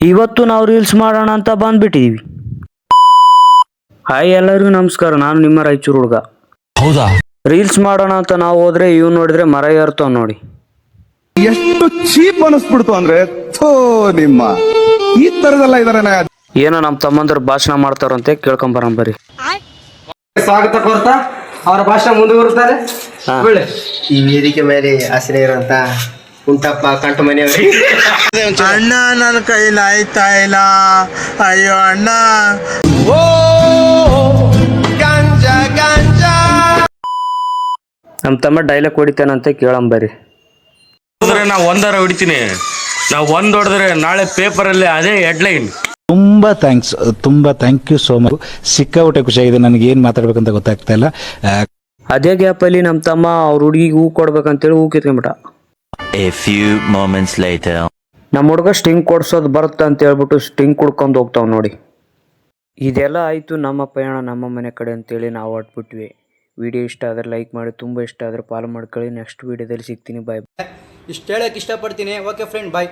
ಇವತ್ತು ನಾವು ರೀಲ್ಸ್ ಮಾಡೋಣ ಅಂತ ಬಂದ್ಬಿಟ್ಟಿದೀವಿ. ಹಾಯ್ ಎಲ್ಲರಿಗೂ ನಮಸ್ಕಾರ, ನಾನು ನಿಮ್ಮ ರಾಯಚೂರು ಹುಡುಗ. ಹೌದಾ? ರೀಲ್ಸ್ ಮಾಡೋಣ ಅಂತ ನಾವು ಹೋದ್ರೆ ಇವ್ ನೋಡಿದ್ರೆ ಮರ ಏರ್ತಾವ ನೋಡಿ. ಎಷ್ಟು ಚೀಪ್ ಅನಿಸ್ಬಿಡ್ತು ಅಂದ್ರೆ ನಿಮ್ಮ ಈ ತರದೆಲ್ಲ ಇದಾರೆ. ಏನೋ ನಮ್ಮ ತಮ್ಮಂದ್ರ ಭಾಷಣ ಮಾಡ್ತಾರಂತೆ, ಕೇಳ್ಕೊಂಬರ ಬರ್ರಿ. ಸ್ವಾಗತ ಕೋರ್ತಾ ಅವರ ಭಾಷಣ ಮುಂದುವರಿಸ್ತಾರೆ. ಈ ವೇದಿಕೆ ಮೇಲೆ ಆಸರೆ ಇರುವಂತ ಉಂಟಪ್ಪ ಕಂಠ ಮನೆಯವರಿಗೆ ಅಣ್ಣ ನನ್ನ ಕೈಲಿ ಆಯ್ತಾ ಇಲ್ಲ, ಅಯ್ಯೋ ಅಣ್ಣ. ನಮ್ಮ ತಮ್ಮ ಡೈಲಾಗ್ ಹೊಡಿತಾನಂತೆ, ಕೇಳಂಬರಿ. ನಾ ಒಂದರ ಹೊಡಿತೀನಿ, ನಾವು ಒಂದ್ ಹೊಡೆದ್ರೆ ನಾಳೆ ಪೇಪರಲ್ಲಿ ಅದೇ ಹೆಡ್ಲೈನ್. ತುಂಬಾ ಥ್ಯಾಂಕ್ ಯು ಸೋ ಮಚ್. ಸಿಕ್ಕಾಪಟ್ಟೆ ಖುಷಿಯಾಗಿದೆ. ನನಗೆ ಏನ್ ಮಾತಾಡ್ಬೇಕಂತ ಗೊತ್ತಾಗ್ತಾ ಇಲ್ಲ. ಅದೇ ಗ್ಯಾಪಲ್ಲಿ ನಮ್ಮ ತಮ್ಮ ಅವ್ರ ಹುಡುಗಿಗೆ ಹೂ ಕೊಡ್ಬೇಕಂತೇಳಿ ಹೂ ಕಿತ್ಕೊಂಡ್ಬಿಟ್ಟ. A few moments later. ನಮ್ಮ ಹುಡುಗ ಸ್ಟಿಂಗ್ ಕೊಡ್ಸೋದು ಬರುತ್ತೆ ಅಂತ ಹೇಳ್ಬಿಟ್ಟು ಸ್ಟಿಂಗ್ ಕುಡ್ಕೊಂಡು ಹೋಗ್ತಾವ್ ನೋಡಿ. ಇದೆಲ್ಲ ಆಯಿತು ನಮ್ಮ ಪಯಣ ನಮ್ಮ ಮನೆ ಕಡೆ ಅಂತೇಳಿ ನಾವು ಹೊಟ್ಬಿಟ್ವಿ. ವಿಡಿಯೋ ಇಷ್ಟ ಆದರೆ ಲೈಕ್ ಮಾಡಿ, ತುಂಬ ಇಷ್ಟ ಆದರೆ ಫಾಲೋ ಮಾಡ್ಕೊಳ್ಳಿ. ನೆಕ್ಸ್ಟ್ ವಿಡಿಯೋದಲ್ಲಿ ಸಿಗ್ತೀನಿ. ಬಾಯ್. ಇಷ್ಟು ಹೇಳಕ್ಕೆ ಇಷ್ಟಪಡ್ತೀನಿ. ಓಕೆ ಫ್ರೆಂಡ್, ಬಾಯ್.